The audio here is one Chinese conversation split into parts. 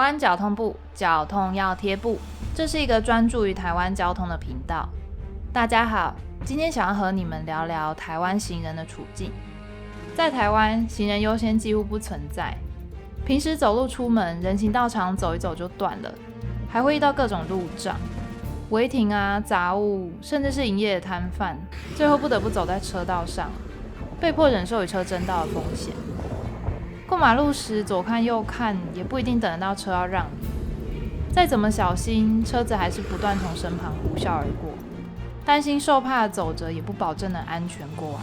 湾交通部交通要贴布，这是一个专注于台湾交通的频道。大家好，今天想要和你们聊聊台湾行人的处境。在台湾，行人优先几乎不存在。平时走路出门，人行道常走一走就断了，还会遇到各种路障、违停啊、杂物，甚至是营业的摊贩，最后不得不走在车道上，被迫忍受与车争道的风险。过马路时左看右看，也不一定等得到车要让你。再怎么小心，车子还是不断从身旁呼啸而过。担心受怕的走着，也不保证能安全过完。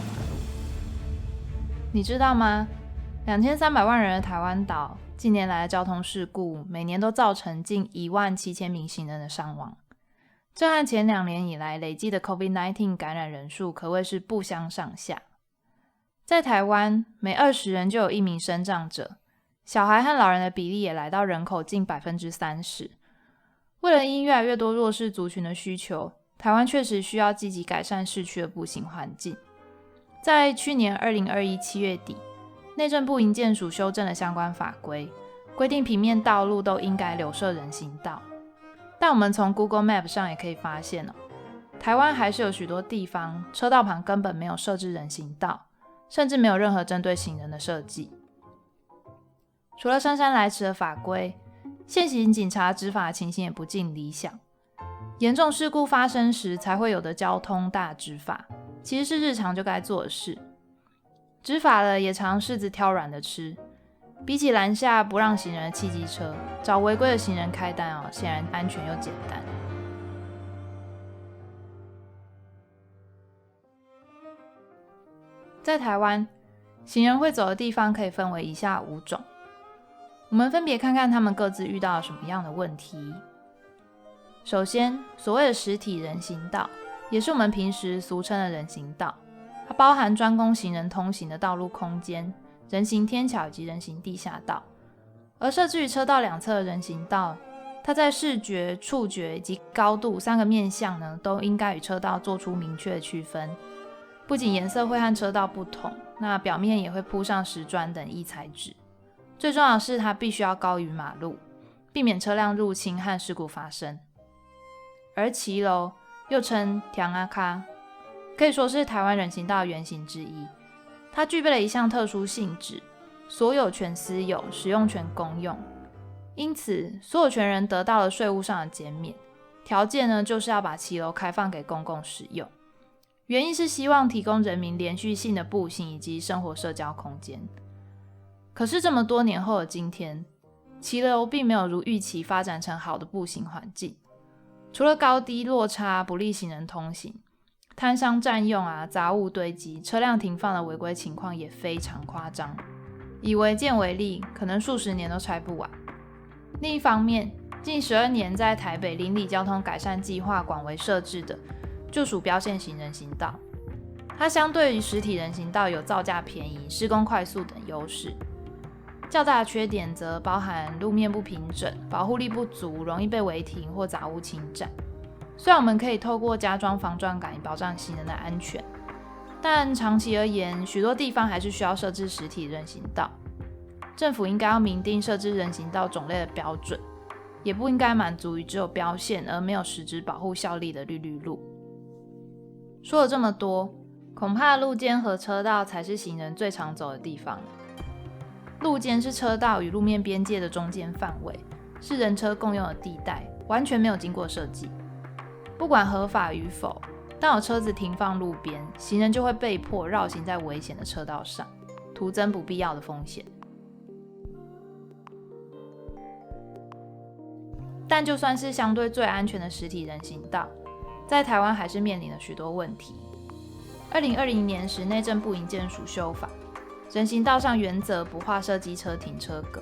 你知道吗？2300万人的台湾岛，近年来的交通事故，每年都造成近17000名行人的伤亡。这和前2年以来累计的 COVID-19 感染人数可谓是不相上下。在台湾，每20人就有1名身障者，小孩和老人的比例也来到人口近 30%。为了因越来越多弱势族群的需求，台湾确实需要积极改善市区的步行环境。在去年2021 7月底，内政部营建署修正了相关法规，规定平面道路都应该留设人行道。但我们从 Google Map 上也可以发现台湾还是有许多地方车道旁根本没有设置人行道，甚至没有任何针对行人的设计。除了姗姗来迟的法规，现行警察执法的情形也不尽理想。严重事故发生时才会有的交通大执法，其实是日常就该做的事。执法了也常柿子挑软的吃，比起拦下不让行人的汽机车，找违规的行人开单显然安全又简单。在台湾，行人会走的地方可以分为以下5种，我们分别看看他们各自遇到了什么样的问题。首先，所谓的实体人行道，也是我们平时俗称的人行道，它包含专供行人通行的道路空间、人行天桥以及人行地下道。而设置于车道两侧的人行道，它在视觉、触觉以及高度3个面向呢，都应该与车道做出明确的区分。不仅颜色会和车道不同，那表面也会铺上石砖等异材质。最重要的是，它必须要高于马路，避免车辆入侵和事故发生。而骑楼又称田仔腳，可以说是台湾人行道的原型之一。它具备了一项特殊性质，所有权私有，使用权公用。因此，所有权人得到了税务上的减免，条件呢，就是要把骑楼开放给公共使用。原因是希望提供人民连续性的步行以及生活社交空间。可是这么多年后的今天，骑楼并没有如预期发展成好的步行环境。除了高低落差不利行人通行，摊商占用杂物堆积、车辆停放的违规情况也非常夸张。以违建为例，可能数十年都拆不完。另一方面，近12年在台北邻里交通改善计划广为设置的就属标线型人行道，它相对于实体人行道有造价便宜、施工快速等优势。较大的缺点则包含路面不平整、保护力不足、容易被违停或杂物侵占。虽然我们可以透过加装防撞杆以保障行人的安全，但长期而言，许多地方还是需要设置实体人行道。政府应该要明定设置人行道种类的标准，也不应该满足于只有标线而没有实质保护效力的绿绿路。说了这么多，恐怕路肩和车道才是行人最常走的地方。路肩是车道与路面边界的中间范围，是人车共用的地带，完全没有经过设计。不管合法与否，当有车子停放路边，行人就会被迫绕行在危险的车道上，徒增不必要的风险。但就算是相对最安全的实体人行道，在台湾还是面临了许多问题。2020年时，内政部营建署修法，人行道上原则不划设机车停车格，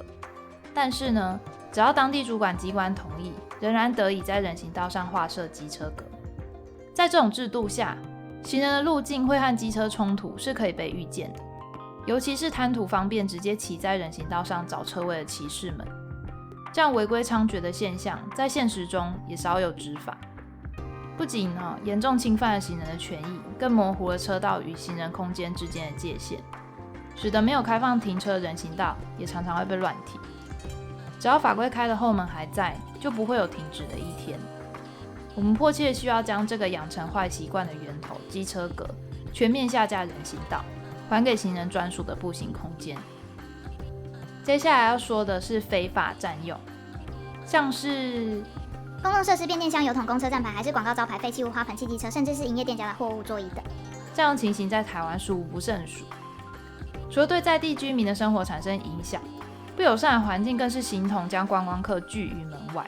但是呢，只要当地主管机关同意，仍然得以在人行道上划设机车格。在这种制度下，行人的路径会和机车冲突是可以被预见的，尤其是贪图方便直接骑在人行道上找车位的骑士们。这样违规猖獗的现象，在现实中也少有执法。不仅严重侵犯了行人的权益，更模糊了车道与行人空间之间的界限，使得没有开放停车的人行道也常常会被乱停。只要法规开的后门还在，就不会有停止的一天。我们迫切需要将这个养成坏习惯的源头机车格全面下架人行道，还给行人专属的步行空间。接下来要说的是非法占用，像是公共设施、变电箱、油桶、公车站牌，还是广告招牌、废弃物、花盆、汽机车，甚至是营业店家的货物座椅等。这样情形在台湾数不胜数。除了对在地居民的生活产生影响，不友善的环境更是形同将观光客拒于门外。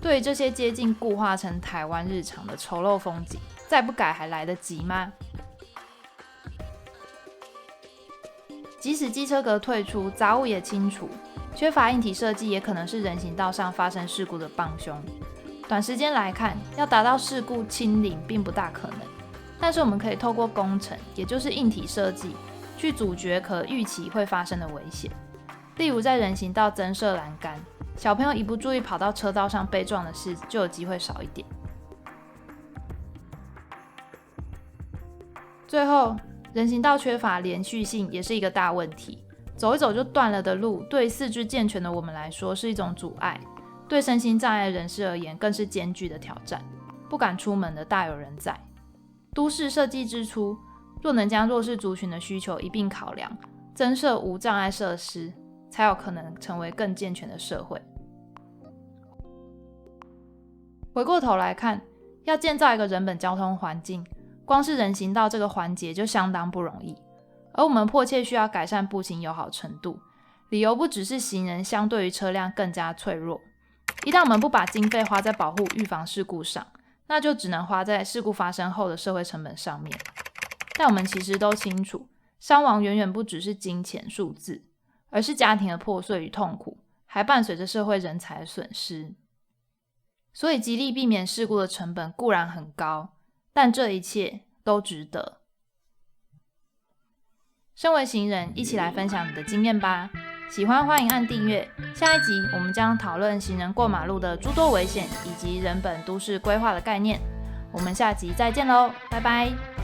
对于这些接近固化成台湾日常的丑陋风景，再不改还来得及吗？即使机车格退出，杂物也清除，缺乏硬体设计也可能是人行道上发生事故的帮凶。短时间来看，要达到事故清零并不大可能，但是我们可以透过工程，也就是硬体设计，去阻绝可预期会发生的危险。例如在人行道增设栏杆，小朋友一不注意跑到车道上被撞的事就有机会少一点。最后，人行道缺乏连续性也是一个大问题。走一走就断了的路，对四肢健全的我们来说是一种阻碍，对身心障碍人士而言更是艰巨的挑战。不敢出门的大有人在。都市设计之初，若能将弱势族群的需求一并考量，增设无障碍设施，才有可能成为更健全的社会。回过头来看，要建造一个人本交通环境，光是人行道这个环节就相当不容易，而我们迫切需要改善步行友好程度，理由不只是行人相对于车辆更加脆弱。一旦我们不把经费花在保护预防事故上，那就只能花在事故发生后的社会成本上面。但我们其实都清楚，伤亡远远不只是金钱数字，而是家庭的破碎与痛苦，还伴随着社会人才的损失。所以极力避免事故的成本固然很高，但这一切都值得。身为行人，一起来分享你的经验吧。喜欢欢迎按订阅。下一集我们将讨论行人过马路的诸多危险，以及人本都市规划的概念。我们下集再见喽，拜拜。